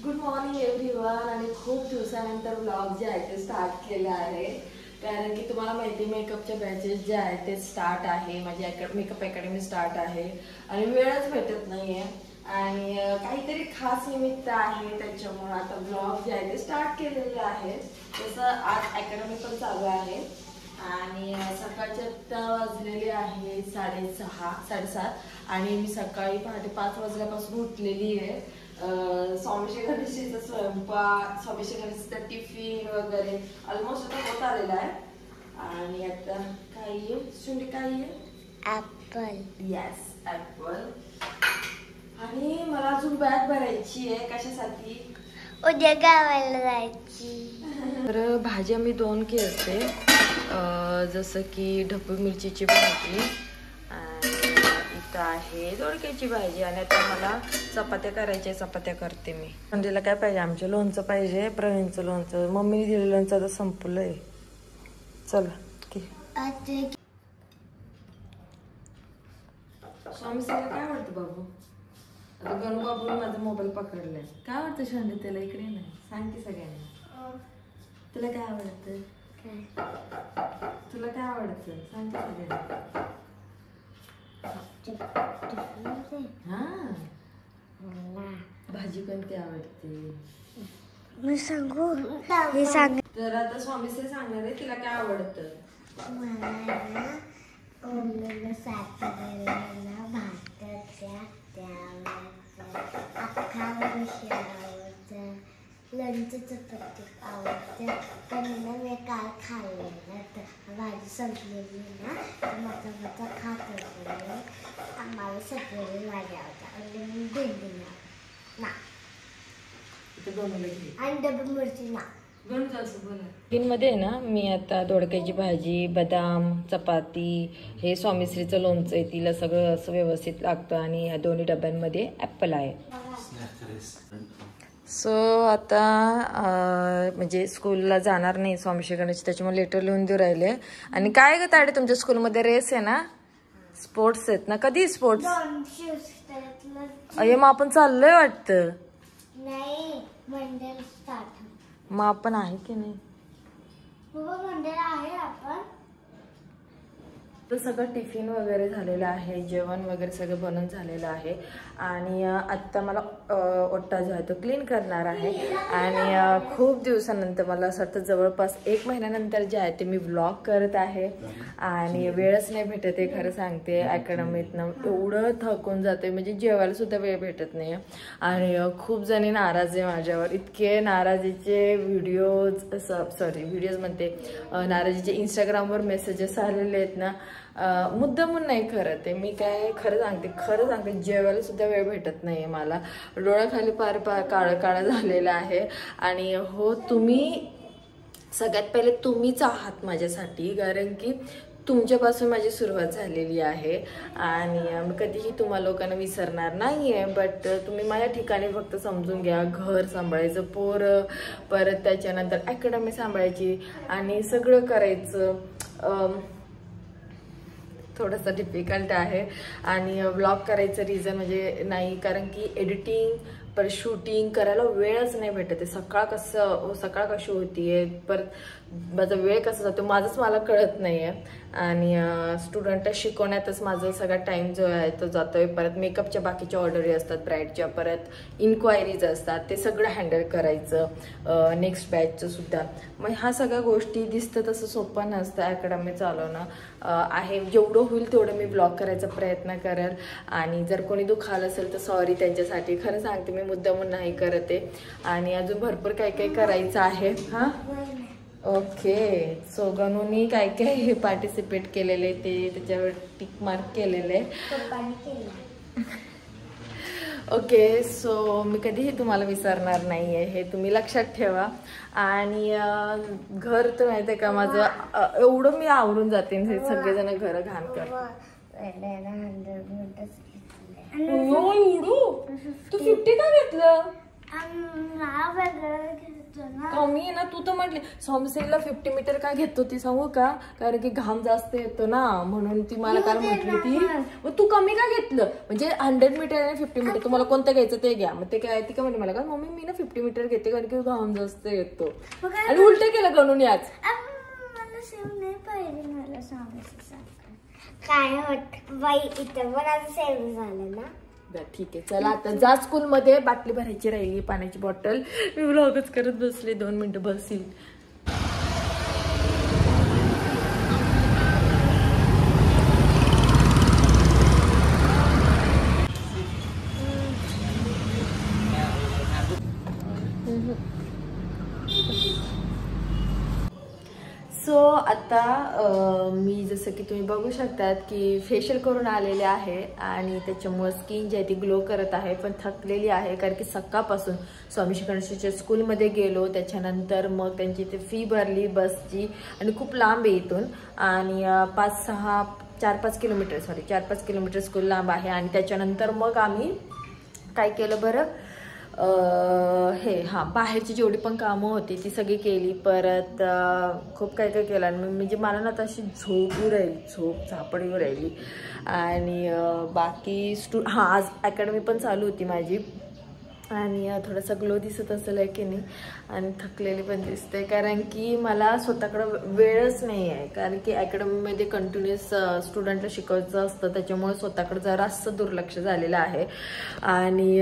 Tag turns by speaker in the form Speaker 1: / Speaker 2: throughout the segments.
Speaker 1: Good morning everyone. आणि खूप दिवसानंतर व्लॉग जे आहे ते स्टार्ट केले आहे, कारण की तुम्हाला माहिती मेकअपच्या बॅचेस जे आहेत ते स्टार्ट आहे. माझी मेकअप अकॅडमी स्टार्ट आहे आणि वेळच भेटत नाहीये आणि काहीतरी खास निमित्त आहे, त्याच्यामुळे आता व्लॉग जे आहे ते स्टार्ट केलेले आहे. तसं आज अकॅडमी पण चालू आहे आणि सकाळचे आता वाजलेले आहे 6:30 आणि मी सकाळी पहाटे 5 वाजल्यापासून उठलेली आहे. स्वामीशी गणेशचा स्वयंपाक, स्वामीशी गणेशचा टिफिन वगैरे ऑलमोस्ट आता होत आलेला आहे. आणि आता काय आहे शुंडी, काय आहे ऍपल. Yes, apple. आणि मला अजून बॅग भरायची आहे. कशासाठी?
Speaker 2: उद्या गावाला जायची.
Speaker 1: तर भाजी आम्ही 2 केलते, जसं की ढबू मिरचीची भाजी आणि इथं आहे दोडक्याची भाजी. आणि आता मला चपात्या करायच्या, चपात्या करते मी. संडेला काय पाहिजे? आमचे लोणचं पाहिजे, प्रवीणचं लोणचं. मम्मीने दिलेलं लोणचं आता संपलंय. चला स्वामी सगळं काय वाटतं बाबू? आता गणू बाबूने माझा मोबाईल पकडलाय. काय वाटतं शांडी त्याला? इकडे नाही सांगते सगळ्यांना. तुला काय आवडतं? तुला काय आवडतं सांगते सगळ्यांना. हा, भाजी कोणती आवडते
Speaker 2: मी सांगू? हे सांग.
Speaker 1: तर आता स्वामी से सांगणार आहे तिला काय आवडतं.
Speaker 2: मला साखरेला भाताच्या अख्खा वर्ष आवडतं, लोणचं चपाती आवडतं. पण मी काल खाल्लेलं तर भाजी संपलेली ना, तर माझा खात होतो. आम्हाला सगळी भाजी आवडतं आणि मी भेंडी ना आणि डबल मिरची ना.
Speaker 1: मध्ये ना मी आता दोडक्याची भाजी, बदाम, चपाती, हे स्वामीश्रीचं लोणचं आहे, तिला सगळं असं व्यवस्थित लागतं. आणि या दोन्ही डब्यांमध्ये ॲपल आहे. सो आता म्हणजे स्कूलला जाणार नाही स्वामीश्री गणेश, त्याच्यामुळे लेटर लिहून देऊ राहिले. आणि काय ग ताडे, तुमच्या स्कूलमध्ये रेस आहे ना, स्पोर्ट्स आहेत ना? कधी स्पोर्ट्स? अरे मग आपण चाललोय वाटतं.
Speaker 2: नाही, मंडळ स्टार्ट.
Speaker 1: मग आपण आहे की नाही?
Speaker 2: मंडळ आहे आपण.
Speaker 1: तर सगळं टिफिन वगैरे झालेलं आहे, जेवण वगैरे सगळं बनवून झालेलं आहे. आणि आत्ता मला ओटा जो आहे तो क्लीन करणार आहे. आणि खूप दिवसानंतर, मला असं वाटतं जवळपास 1 महिन्यानंतर जे आहे ते मी व्लॉग करत आहे. आणि वेळच नाही भेटत आहे, खरं सांगते. अकॅडमीतनं एवढं थकून जाते, म्हणजे जेवायला सुद्धा वेळ भेटत नाही. आणि खूप जणी नाराज आहे माझ्यावर. इतके नाराजीचे व्हिडिओज म्हणते, नाराजीचे इंस्टाग्रामवर मेसेजेस आलेले आहेत ना, मुद्दामून नाही करत आहे मी. काय खरं सांगते जेवायला सुद्धा वेळ भेटत नाही मला. डोळ्याखाली पार काळं काळं झालेलं आहे. आणि हो, तुम्ही सगळ्यात पहिले तुम्हीच आहात माझ्यासाठी, कारण की तुमच्यापासून माझी सुरुवात झालेली आहे. आणि मी कधीही तुम्हा लोकांना विसरणार नाही आहे. बट तुम्ही माझ्या ठिकाणी फक्त समजून घ्या. घर सांभाळायचं, पोरं, परत त्याच्यानंतर अकॅडमी सांभाळायची आणि सगळं करायचं थोडंसं डिफिकल्ट आहे. आणि व्लॉग करायचं रिझन म्हणजे नाही, कारण की एडिटिंग परत शूटिंग करायला वेळच नाही भेटत आहे. सकाळ कशी होतीये, परत माझा वेळ कसा जातो माझंच मला कळत नाही आहे. आणि स्टुडंटला शिकवण्यातच माझा सगळा टाईम जो आहे तो जातोय. परत मेकअपच्या बाकीच्या ऑर्डरी असतात ब्राईडच्या, परत इन्क्वायरीज असतात, ते सगळं हँडल करायचं, नेक्स्ट बॅचचं सुद्धा. मग ह्या सगळ्या गोष्टी दिसतं तसं सोपं नसतं अकॅडमी चालवणं. आहे जेवढं होईल तेवढं मी ब्लॉग करायचा प्रयत्न करेल. आणि जर कोणी दुखालं असेल तर सॉरी त्यांच्यासाठी. खरं सांगते मी मुद्दामून नाही करत आहे. आणि अजून भरपूर काय काय करायचं आहे. हां, ओके. सो गणूनी काय काय हे पार्टिसिपेट केलेले ते त्याच्यावर टिक मार्क केलेले. ओके. सो मी कधीही तुम्हाला विसरणार नाही आहे, हे तुम्ही लक्षात ठेवा. आणि घर तर माहिती आहे का माझं, एवढं मी आवरून जाते, हे सगळेजण घर घाण करतात. तू 50 का घेतलं? कमी आहे ना. तू तर म्हटली सोमसेला 50 मीटर का घेतो ती सांगू का, कारण की घाम जास्त येतो ना, म्हणून ती मला काल म्हटली ती. मग तू कमी का घेतलं, म्हणजे 100 मीटर आणि 50 मीटर तुम्हाला कोणतं घ्यायचं ते घ्या. मग ते काय ती का म्हणते मला का मम्मी मी ना 50 मीटर घेते कारण की घाम जास्त येतो. आणि उलटे केलं गणून याच.
Speaker 2: काय होत बाई इथं पण आता सेव्ह झालं ना.
Speaker 1: ठीक आहे चला आता जा स्कूल मध्ये. बाटली भरायची राहिली पाण्याची बॉटल. मी व्लॉगच करत बसले 2 मिनिटं बसील. सो आता मी जसं की तुम्ही बघू शकतात की फेशियल करून आलेले आहे आणि त्याच्यामुळे स्किन जी आहे ती ग्लो करत आहे, पण थकलेली आहे कारण की सकाळपासून स्वामी श्री गणेशच्या स्कूलमध्ये गेलो. त्याच्यानंतर मग त्यांची ते फी भरली बसची आणि खूप लांब आहे इथून आणि 4-5 किलोमीटर स्कूल लांब आहे. आणि त्याच्यानंतर मग आम्ही काय केलं बरं, बाहेरची जेवढी पण कामं होती ती सगळी केली. परत खूप काय काय केलं. म्हणजे मला ना तशी झोप झापड येऊ राहिली. आणि बाकी आज अकॅडमी पण चालू होती माझी आणि थोडासा ग्लो दिसत असेल आहे की नाही. आणि थकलेली पण दिसते कारण की मला स्वतःकडं वेळच नाही आहे, कारण की अकॅडमीमध्ये कंटिन्युअस स्टुडंटला शिकवायचं असतं, त्याच्यामुळे स्वतःकडं जरासं दुर्लक्ष झालेलं आहे. आणि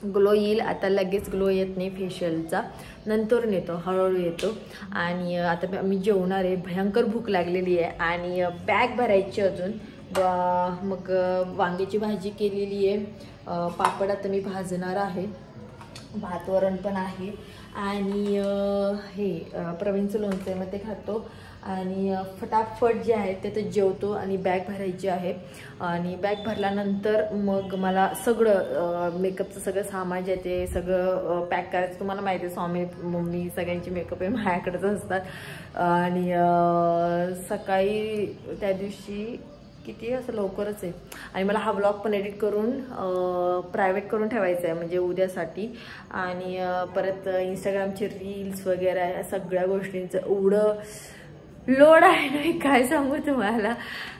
Speaker 1: ग्लो येईल आता, लगेच ग्लो येत नाही फेशियलचा, नंतर येतो, हळूहळू येतो. आणि आता मी जेवणार आहे, भयंकर भूक लागलेली आहे आणि बॅग भरायची अजून. मग वांग्याची भाजी केलेली आहे, पापड आता मी भाजणार आहे, भात वरण पण आहे आणि हे प्रवीणचं लोणचं आहे मग ते खातो आणि फटाफट जे आहे ते जेवतो आणि बॅग भरायची आहे. आणि बॅग भरल्यानंतर मग मला सगळं मेकअपचं सगळं सामान जे आहे ते सगळं पॅक करायचं. तुम्हाला माहिती आहे स्वामी मम्मी सगळ्यांची मेकअप आहे माझ्याकडेच असतात. आणि सकाळी त्या दिवशी किती असं लवकरच आहे आणि मला हा ब्लॉग पण एडिट करून प्रायव्हेट करून ठेवायचा आहे म्हणजे उद्यासाठी. आणि परत इंस्टाग्रामचे रील्स वगैरे या सगळ्या गोष्टींचं एवढं लोड आहे ना, काय सांगू तुम्हाला.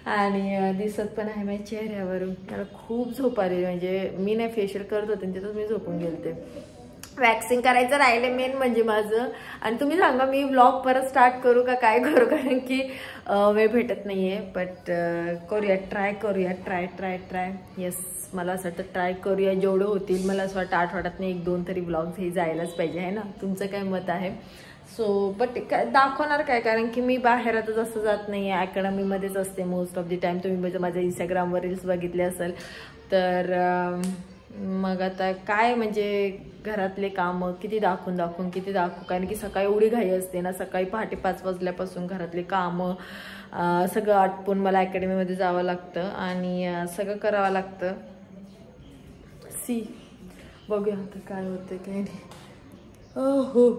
Speaker 1: आणि दिसत पण आहे माझ्या चेहऱ्यावरून. मला खूप झोप आली, म्हणजे मी नाही फेशियल करत होते तिथंच मी झोपून गेलते. वॅक्सिंग करायचं राहिले मेन म्हणजे माझं. आणि तुम्ही सांगा मी व्लॉग परत स्टार्ट करू का काय करू, कारण की वेळ भेटत नाही आहे. बट करूया, ट्राय. येस, मला असं वाटतं ट्राय करूया जेवढं होतील. मला असं वाटतं आठवड्यात नाही 1-2 तरी व्लॉग्स हे जायलाच पाहिजे आहे ना. तुमचं काय मत आहे? सो बट दाखवणार काय, कारण की मी बाहेर आता जास्त जात नाही आहे, अकॅडमीमध्येच असते मोस्ट ऑफ द टाईम. तुम्ही माझ्या इंस्टाग्रामवर रील्स बघितले असेल तर. मग आता काय म्हणजे घरातले कामं किती दाखवू, कारण की सकाळी एवढी घाई असते ना, सकाळी पहाटे 5 वाजल्यापासून घरातले कामं सगळं आटपून मला अकॅडमीमध्ये जावं लागतं आणि सगळं करावं लागतं. बघूया आता काय होतं काय नाही. हो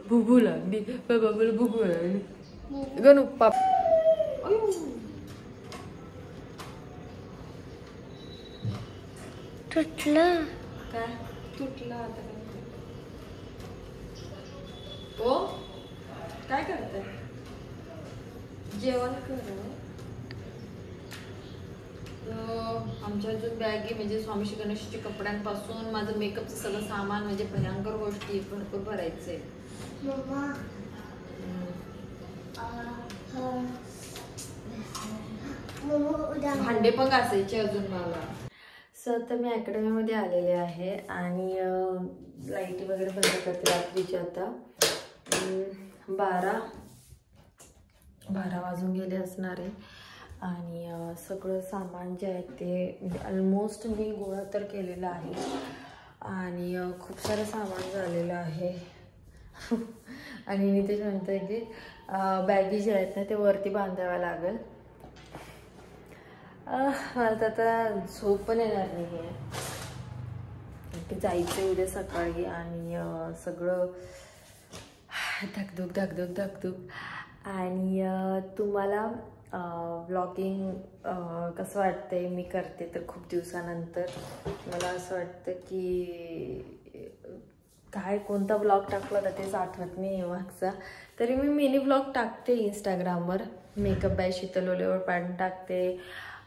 Speaker 1: भुबू लागली बाबाला, भुबू लागली गणू पाप.
Speaker 2: तुटलं
Speaker 1: काय तुटलं आता ओ काय करताय? जेवण कर. आमच्या अजून बॅगी म्हणजे स्वामी श्री गणेशच्या कपड्यांपासून माझं मेकअपचं सगळं सामान म्हणजे भयंकर गोष्टी भरपूर भरायचंय. भांडे पण घासायचे अजून मला. तर मी अकॅडमीमध्ये आलेले आहे आणि लाईट वगैरे बंद करते रात्रीची. आता 12 वाजून गेले असणार आहे आणि सगळं सामान जे आहे ते म्हणजे ऑलमोस्ट मी गोळा तर केलेलं आहे आणि खूप सारं सामान झालेलं आहे. आणि मी ते म्हणते की बॅगी जे आहेत ना ते वरती बांधाव्या लागेल. मला तर आता झोप पण येणार नाही आहे, ते जायचं उद्या सकाळी आणि सगळं धकधुक. आणि तुम्हाला व्लॉगिंग कसं वाटतंय, मी करते तर खूप दिवसानंतर. मला असं वाटतं की काय कोणता ब्लॉग टाकला होता तेच आठवत नाही मागचा. तरी मी मिनी ब्लॉग टाकते इंस्टाग्रामवर, मेकअप बाय शीतल ओलेवर पण टाकते,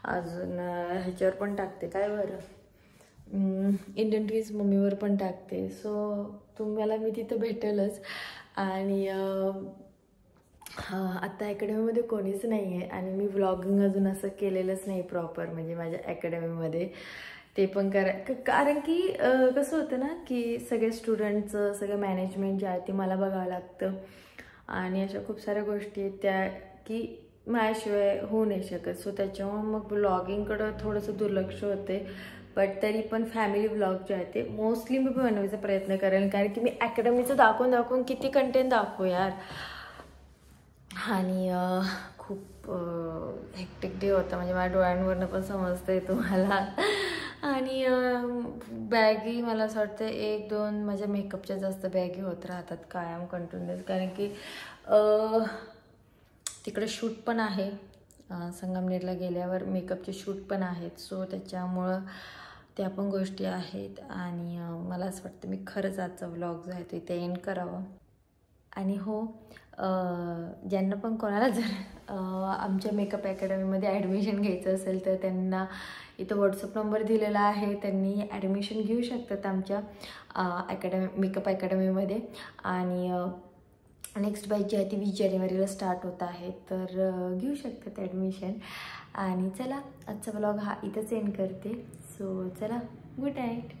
Speaker 1: अजून ह्याच्यावर पण टाकते, काय बरं, इंडियन ट्विन्स मम्मीवर पण टाकते. सो तुम्हाला मी तिथं भेटेलच. आणि आत्ता अकॅडमीमध्ये कोणीच नाही आहे आणि मी व्लॉगिंग अजून असं केलेलंच नाही प्रॉपर, म्हणजे माझ्या अकॅडमीमध्ये ते पण कारण की कसं होतं ना की सगळे स्टुडंटचं सगळं मॅनेजमेंट जे आहे ते मला बघावं लागतं आणि अशा खूप साऱ्या गोष्टी आहेत त्या की माझ्याशिवाय होऊ नाही शकत. सो त्याच्यामुळे मग व्लॉगिंगकडं थोडंसं दुर्लक्ष होते. बट तरी पण फॅमिली व्लॉग जे आहे ते मोस्टली मी बनवायचा प्रयत्न करेन, कारण की मी अकॅडमीचं दाखवून किती कंटेंट दाखवू यार. आणि खूप हेक्टिक डे होता, म्हणजे माझ्या डोळ्यांवरनं पण समजतंय तुम्हाला. आणि बॅगी मला असं वाटतं 1-2 माझ्या मेकअपच्या जास्त बॅगी होत राहतात कायम कंटिन्युअस, कारण की तिकडे शूट पण आहे, संगमनेरला गेल्यावर मेकअपचे शूट पण आहेत. सो त्याच्यामुळं त्या पण गोष्टी आहेत. आणि मला असं वाटतं मी खरंच आजचा व्लॉग जो आहे तो इथे एंड करावं. आणि हो, ज्यांना पण कोणाला जर आमच्या मेकअप अकॅडमीमध्ये ॲडमिशन घ्यायचं असेल तर त्यांना इथं व्हॉट्सअप नंबर दिलेला आहे, त्यांनी ॲडमिशन घेऊ शकतात आमच्या मेकअप अकॅडमीमध्ये. आणि नेक्स्ट बॅच जी आहे ती 20 जानेवारीला स्टार्ट होत आहे, तर घेऊ शकतात ॲडमिशन. आणि चला, आजचा ब्लॉग हा इथंच एंड करते. सो चला, गुड नाईट.